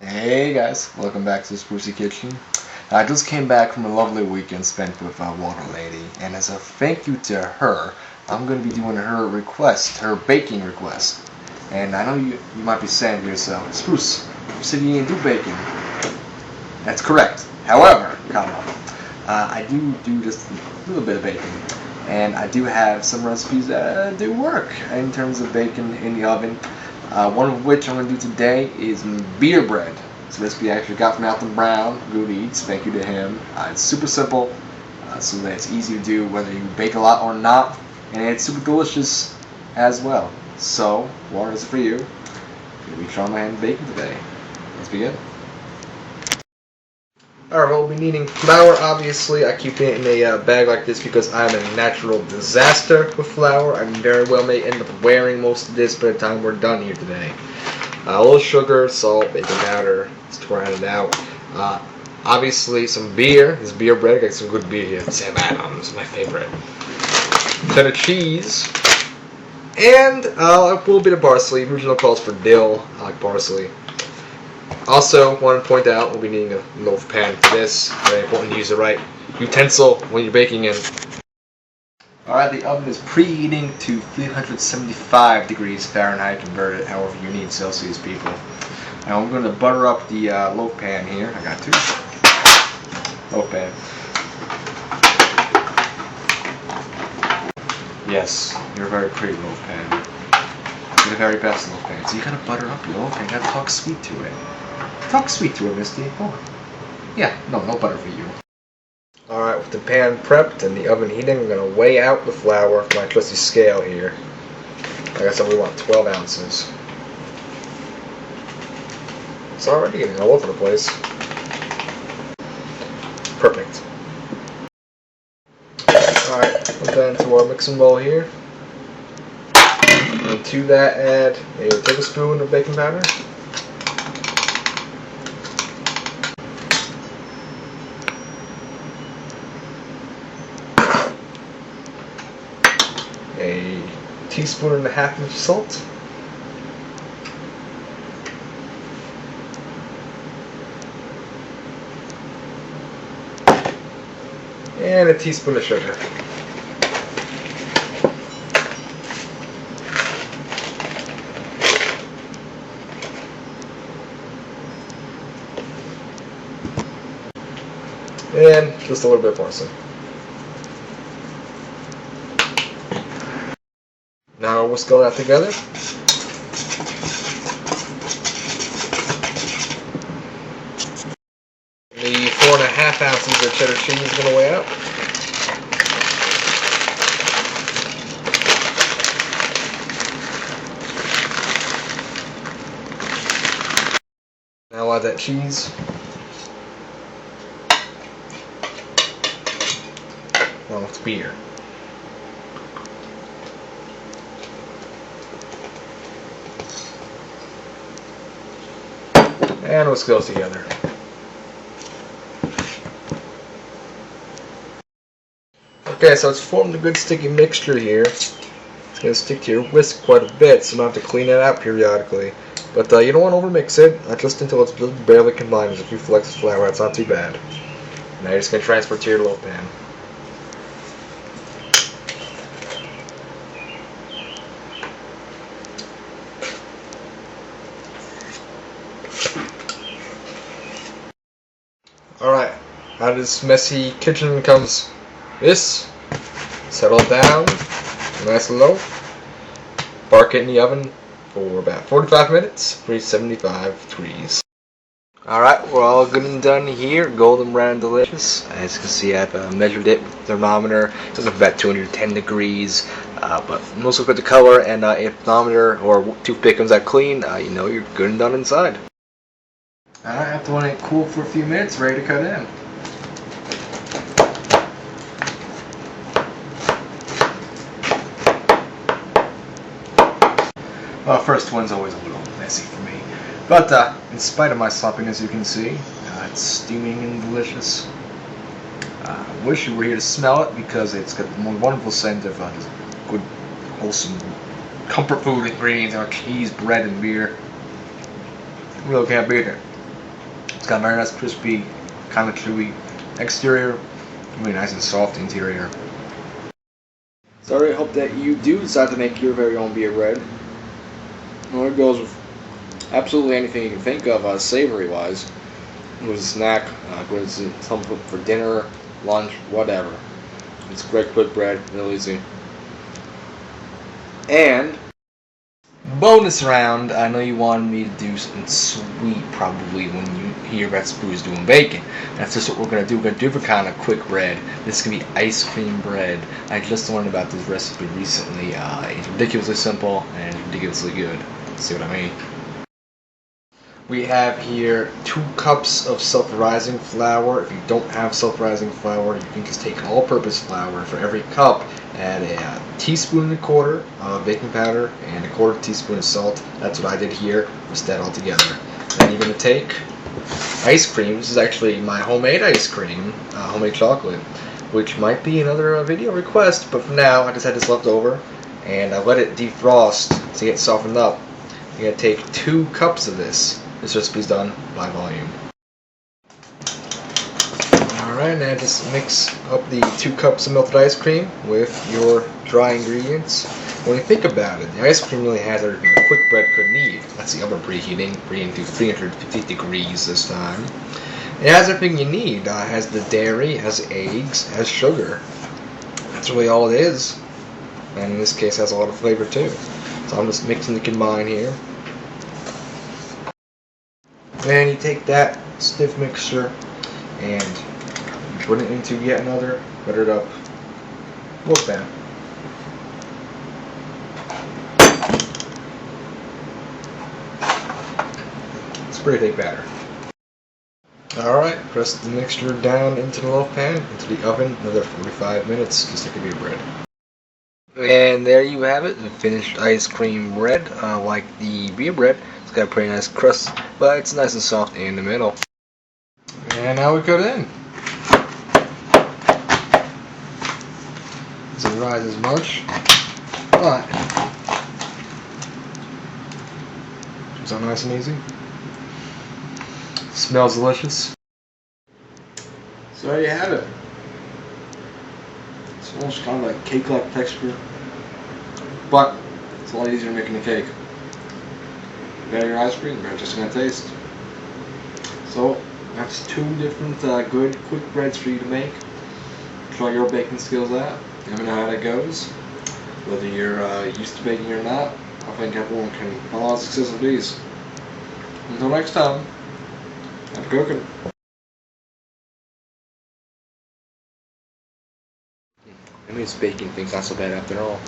Hey guys, welcome back to the Spruce Kitchen. I just came back from a lovely weekend spent with Water Lady, and as a thank you to her, I'm going to be doing her request, her baking request. And I know you might be saying to yourself, Spruce, you said you didn't do baking. That's correct. However, I do just a little bit of baking, and I do have some recipes that do work in terms of baking in the oven. One of which I'm going to do today is beer bread. This recipe I actually got from Alton Brown, Good Eats. Thank you to him. It's super simple, so that it's easy to do whether you bake a lot or not, and it's super delicious as well. So, water is for you. I'm going to be trying my hand baking today. Let's begin. Alright, we'll be needing flour, obviously. I keep it in a bag like this because I'm a natural disaster with flour. I very well may end up wearing most of this by the time we're done here today. A little sugar, salt, baking powder, just to round it out. Obviously some beer. This beer bread, I got some good beer here. Sam Adams is my favorite. Cheddar cheese. And a little bit of parsley. Original calls for dill. I like parsley. Also, want to point out, we'll be needing a loaf pan for this. Very important to use the right utensil when you're baking in. Alright, the oven is preheating to 375 degrees Fahrenheit, converted however you need Celsius, people. Now I'm going to butter up the loaf pan here. I got two. Loaf pan. Yes, you're a very pretty loaf pan. You're the very best loaf pan. So you gotta butter up your loaf pan. You gotta talk sweet to it. Talk sweet to it, Misty. Oh. Yeah, no butter for you. Alright, with the pan prepped and the oven heating, I'm going to weigh out the flour with my trusty scale here. Like I said, we want 12 ounces. It's already getting all over the place. Perfect. Alright, put that into our mixing bowl here. And to that add a tablespoon of baking powder. A teaspoon and a half of salt, and a teaspoon of sugar. And just a little bit of parsley. Now we'll whisk all that together. The 4.5 ounces of cheddar cheese is going to weigh out. Now I'll add that cheese. Along with beer. And whisk those together. Okay, so it's formed a good sticky mixture here. It's going to stick to your whisk quite a bit, so you might have to clean it out periodically. But you don't want to overmix it, just until it's just barely combined. There's a few flecks of flour, it's not too bad. Now you're just going to transfer it to your loaf pan. Alright, out of this messy kitchen comes this. Settle it down, nice and low. Park it in the oven for about 45 minutes, 375 degrees. Alright, we're all good and done here. Golden brown delicious. As you can see, I've measured it with the thermometer. It's about 210 degrees. But most look at the color, and if the thermometer or toothpick comes out clean, you know you're good and done inside. Alright, I have to let it cool for a few minutes, ready to cut in. First one's always a little messy for me. But in spite of my sloppiness, you can see, it's steaming and delicious. I wish you were here to smell it because it's got the most wonderful scent of just good, wholesome comfort food ingredients, cheese, bread, and beer. Really can't beat it. got a very nice crispy, kind of chewy exterior, really nice and soft interior. So I really hope that you do decide to make your very own beer bread. Well, it goes with absolutely anything you can think of, savory-wise. With a snack, with something for dinner, lunch, whatever. It's great quick bread, real easy. And bonus round, I know you wanted me to do something sweet probably when you hear about Spruce doing bacon. That's just what we're going to do. We're going to do a different kind of quick bread. This is going to be ice cream bread. I just learned about this recipe recently. It's ridiculously simple and ridiculously good. See what I mean? We have here 2 cups of self-rising flour. If you don't have self-rising flour, you can just take an all-purpose flour. For every cup, add a teaspoon and a quarter of baking powder and a quarter teaspoon of salt. That's what I did here. Mix that all together. Then you're going to take ice cream. This is actually my homemade ice cream, homemade chocolate, which might be another video request, but for now I just had this left over and I let it defrost to get softened up. You're going to take 2 cups of this. This recipe's done by volume. Alright, now just mix up the 2 cups of melted ice cream with your dry ingredients. When you think about it, the ice cream really has everything a quick bread could need. That's the oven preheating to 350 degrees this time. It has everything you need. It has the dairy, it has eggs, it has sugar. That's really all it is. And in this case, it has a lot of flavor too. So I'm just mixing the combine here. Then you take that stiff mixture and put it into yet another buttered up milk pan. It's a pretty thick batter. Alright, press the mixture down into the loaf pan, into the oven, another 45 minutes, just like a beer bread. And there you have it, the finished ice cream bread, like the beer bread. It's got a pretty nice crust, but it's nice and soft in the middle. And now we cut it in. It doesn't rise as much, but it's all nice and easy. Smells delicious. So there you have it. It's almost kind of like cake-like texture, but it's a lot easier making a cake. You got your ice cream, you're just gonna taste. So that's 2 different good quick breads for you to make. Try your baking skills out. Let me know how that goes. Whether you're used to baking or not, I think everyone can have a lot of success with these. Until next time, happy cooking. That means baking things not so bad after all.